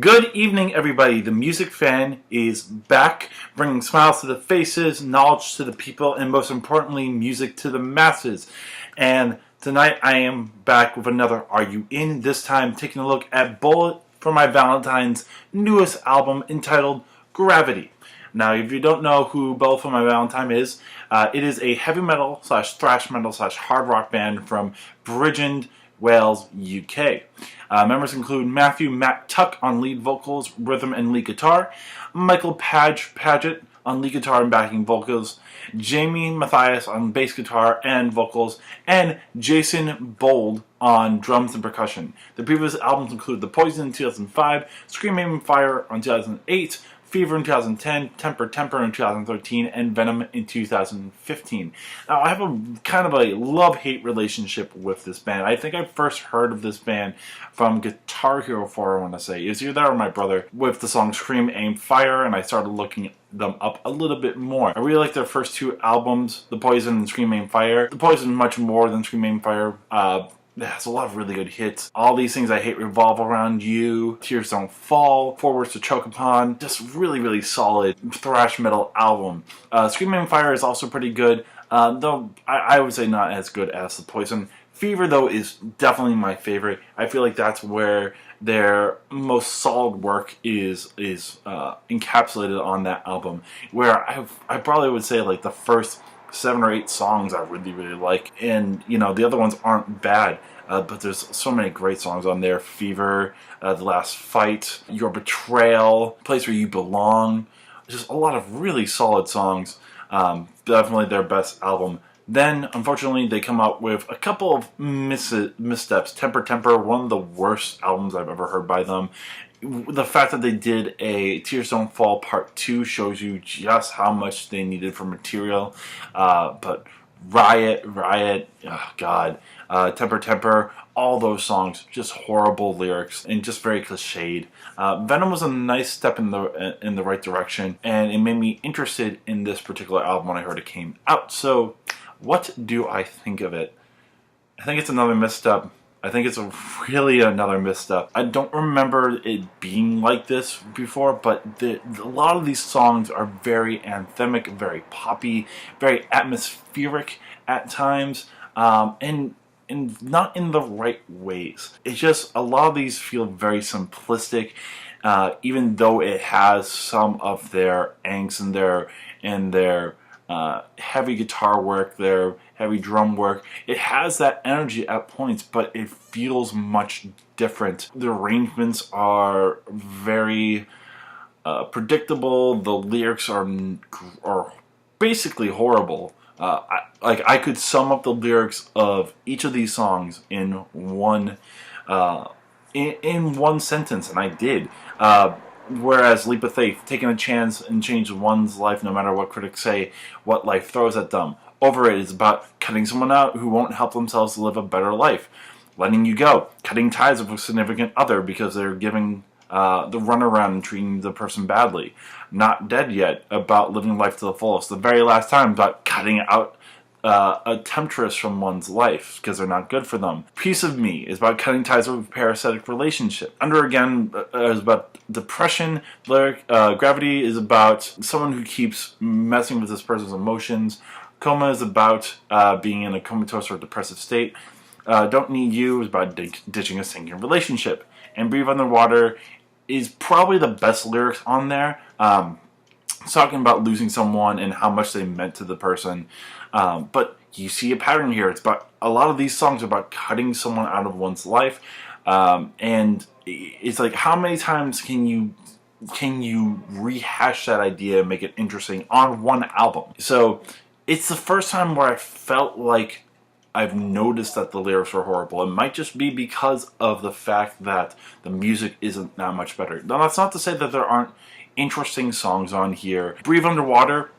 Good evening, everybody. The Music Fan is back, bringing smiles to the faces, knowledge to the people, and most importantly, music to the masses. And tonight I am back with another Are You In? This time taking a look at Bullet For My Valentine's newest album entitled Gravity. Now, if you don't know who Bullet For My Valentine is, it is a heavy metal / thrash metal / hard rock band from Bridgend, Wales, UK. Members include Matthew Matt Tuck on lead vocals, rhythm, and lead guitar, Michael Paget on lead guitar and backing vocals, Jamie Matthias on bass guitar and vocals, and Jason Bold on drums and percussion. The previous albums include The Poison in 2005, Scream Aim Fire in 2008, Fever in 2010, Temper in 2013, and Venom in 2015. Now, I have a kind of a love-hate relationship with this band. I think I first heard of this band from Guitar Hero 4, I want to say. It was either that or my brother with the song Scream Aim Fire, and I started looking them up a little bit more. I really like their first two albums, The Poison and Scream Aim Fire. The Poison much more than Scream Aim Fire. It has a lot of really good hits. All These Things I Hate Revolve Around You, Tears Don't Fall, Four Words to Choke Upon. Just really solid thrash metal album. Scream Aim Fire is also pretty good, though I would say not as good as The Poison. Fever, though, is definitely my favorite. I feel like that's where their most solid work is encapsulated on that album. Where I probably would say like the first 7 or 8 songs I really like, and you know, the other ones aren't bad, but there's so many great songs on there. Fever, The Last Fight, Your Betrayal, Place Where You Belong. Just a lot of really solid songs. Definitely their best album. Then, unfortunately, they come out with a couple of missteps. Temper, one of the worst albums I've ever heard by them. The fact that they did a Tears Don't Fall Part 2 shows you just how much they needed for material. But Riot, oh God, Temper, all those songs, just horrible lyrics and just very cliched. Venom was a nice step in the right direction, and it made me interested in this particular album when I heard it came out. So, what do I think of it? I think it's another misstep. I think it's really another misstep. I don't remember it being like this before, but a lot of these songs are very anthemic, very poppy, very atmospheric at times, and not in the right ways. It's just a lot of these feel very simplistic, even though it has some of their angst and their heavy guitar work, their heavy drum work. It has that energy at points, but it feels much different. The arrangements are very predictable. The lyrics are basically horrible. I could sum up the lyrics of each of these songs in one sentence, and I did. Whereas Leap of Faith, taking a chance and change one's life no matter what critics say, what life throws at them. Over It is about cutting someone out who won't help themselves to live a better life. Letting You Go, cutting ties with a significant other because they're giving the runaround and treating the person badly. Not Dead Yet, about living life to the fullest. The Very Last Time, about cutting out a temptress from one's life because they're not good for them. Piece of Me is about cutting ties with a parasitic relationship. Under Again is about depression. Gravity is about someone who keeps messing with this person's emotions. Coma is about being in a comatose or depressive state. Don't Need You is about ditching a sinking relationship. And Breathe Underwater is probably the best lyrics on there. It's talking about losing someone and how much they meant to the person. But you see a pattern here. It's about a lot of these songs are about cutting someone out of one's life. And it's like, how many times can you rehash that idea and make it interesting on one album? So it's the first time where I felt like I've noticed that the lyrics are horrible. It might just be because of the fact that the music isn't that much better. Now, that's not to say that there aren't interesting songs on here. Breathe Underwater,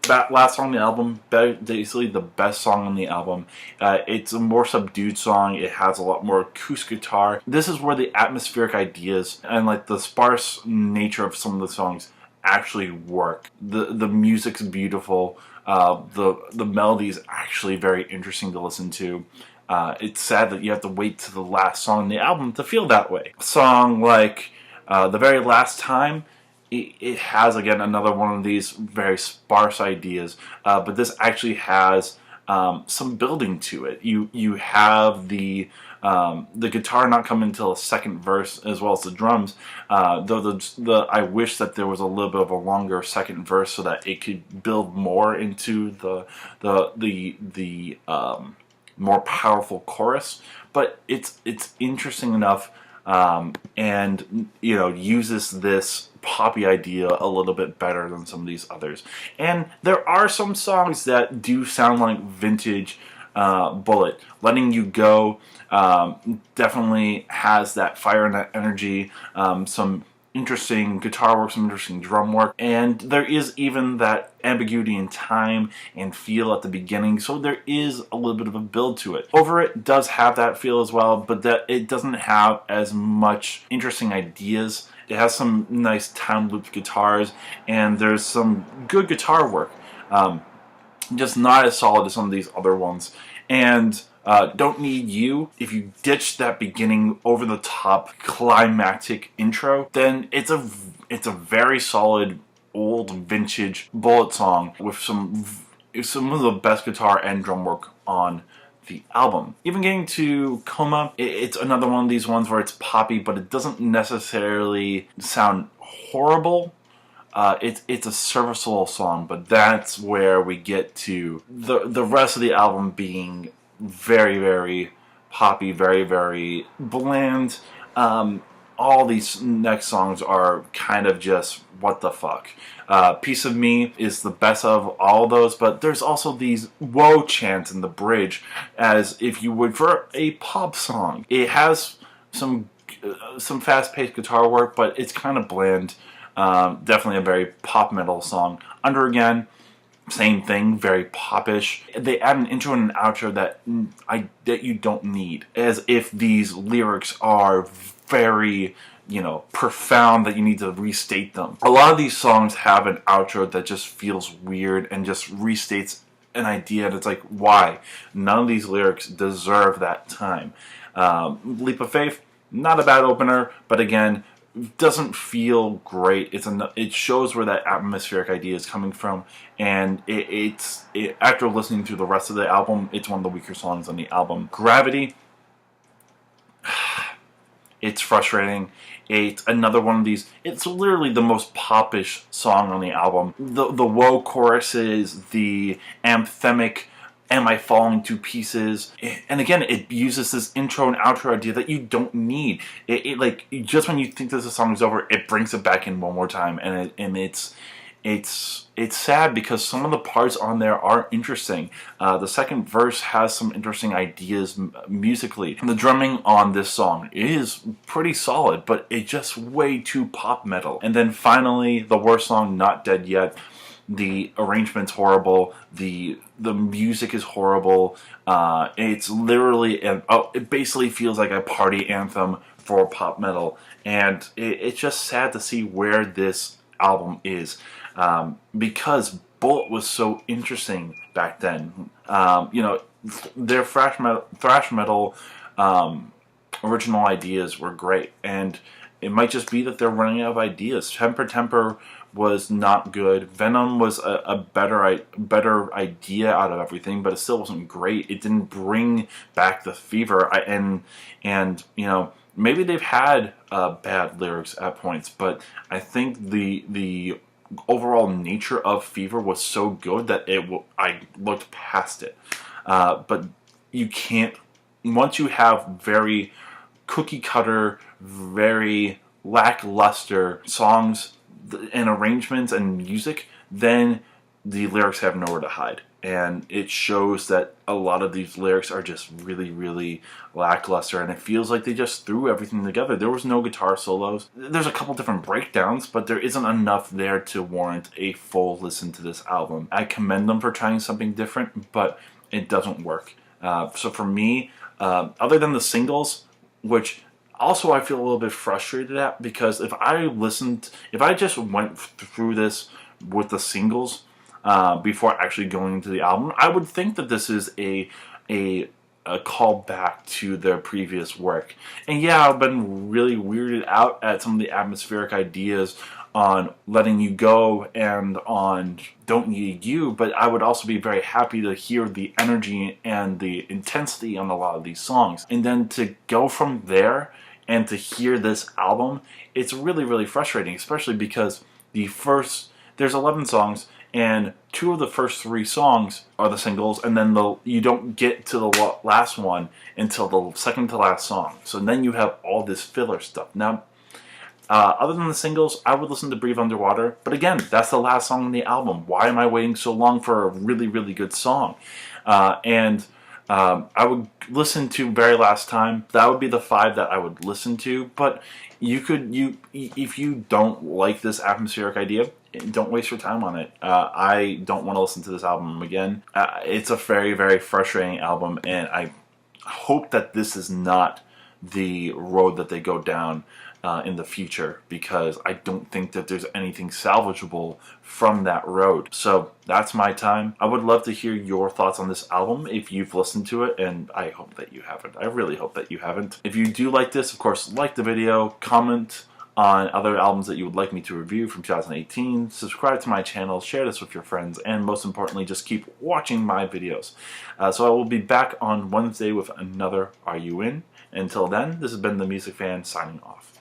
that last song on the album, basically the best song on the album. It's a more subdued song. It has a lot more acoustic guitar. This is where the atmospheric ideas and like the sparse nature of some of the songs actually work. The music's beautiful. The melody is actually very interesting to listen to. It's sad that you have to wait to the last song in the album to feel that way. A song like The very last time, it has, again, another one of these very sparse ideas, but this actually has some building to it. You have the guitar not come until a second verse, as well as the drums. Though I wish that there was a little bit of a longer second verse so that it could build more into the more powerful chorus. But it's interesting enough, and uses this poppy idea a little bit better than some of these others. And there are some songs that do sound like vintage Bullet. Letting You Go definitely has that fire and that energy, some interesting guitar work, some interesting drum work, and there is even that ambiguity in time and feel at the beginning, so there is a little bit of a build to it. Over It does have that feel as well, but that it doesn't have as much interesting ideas. It has some nice time looped guitars, and there's some good guitar work, just not as solid as some of these other ones. And Don't Need You, if you ditch that beginning over the top climactic intro, then it's a very solid old vintage Bullet song with some of the best guitar and drum work on the album. Even getting to Coma, it's another one of these ones where it's poppy, but it doesn't necessarily sound horrible. It's a serviceable song, but that's where we get to the rest of the album being very, very poppy, very, very bland. All these next songs are kind of just what the fuck. Piece of Me is the best of all those, but there's also these whoa chants in the bridge, as if you would for a pop song. It has some fast-paced guitar work, but it's kind of bland. Definitely a very pop metal song. Under Again, same thing, very popish. They add an intro and an outro that you don't need, as if these lyrics are very, profound, that you need to restate them. A lot of these songs have an outro that just feels weird and just restates an idea, and it's like, why? None of these lyrics deserve that time. Leap of Faith, not a bad opener, but again, doesn't feel great. It shows where that atmospheric idea is coming from, and after listening to the rest of the album, it's one of the weaker songs on the album. Gravity, it's frustrating. It's another one of these. It's literally the most popish song on the album. The woe choruses, the anthemic "Am I Falling to Pieces?" And again, it uses this intro and outro idea that you don't need. It like, just when you think that the song is over, it brings it back in one more time, and it's sad because some of the parts on there are interesting. The second verse has some interesting ideas musically. The drumming on this song is pretty solid, but it's just way too pop metal. And then finally, the worst song, Not Dead Yet. The arrangement's horrible. The music is horrible. It's literally it basically feels like a party anthem for pop metal, and it's just sad to see where this album is, because Bullet was so interesting back then. Their thrash metal original ideas were great, and it might just be that they're running out of ideas. Temper was not good. Venom was a better idea out of everything, but it still wasn't great. It didn't bring back the fever. And maybe they've had bad lyrics at points, but I think the overall nature of Fever was so good that I looked past it. But you can't, once you have very cookie cutter, very lackluster songs and arrangements and music, then the lyrics have nowhere to hide. And it shows that a lot of these lyrics are just really, really lackluster, and it feels like they just threw everything together. There was no guitar solos. There's a couple different breakdowns, but there isn't enough there to warrant a full listen to this album. I commend them for trying something different, but it doesn't work. So for me, other than the singles, which also I feel a little bit frustrated at, because if I just went through this with the singles before actually going into the album, I would think that this is a a call back to their previous work. And yeah, I've been really weirded out at some of the atmospheric ideas on Letting You Go and on Don't Need You, but I would also be very happy to hear the energy and the intensity on a lot of these songs. And then to go from there and to hear this album, it's really, really frustrating, especially because there's 11 songs, and 2 of the first 3 songs are the singles, and then you don't get to the last one until the second to last song. So then you have all this filler stuff. Now, other than the singles, I would listen to Breathe Underwater, but again, that's the last song on the album. Why am I waiting so long for a really, really good song? I would listen to Very Last Time. That would be the 5 that I would listen to. But if you don't like this atmospheric idea, don't waste your time on it. I don't want to listen to this album again. It's a very, very frustrating album, and I hope that this is not the road that they go down in the future, because I don't think that there's anything salvageable from that road. So that's my time. I would love to hear your thoughts on this album if you've listened to it, and I hope that you haven't. I really hope that you haven't. If you do like this, of course, like the video, comment on other albums that you would like me to review from 2018, subscribe to my channel, share this with your friends, and most importantly, just keep watching my videos. So I will be back on Wednesday with another Are You In? Until then, this has been The Music Fan signing off.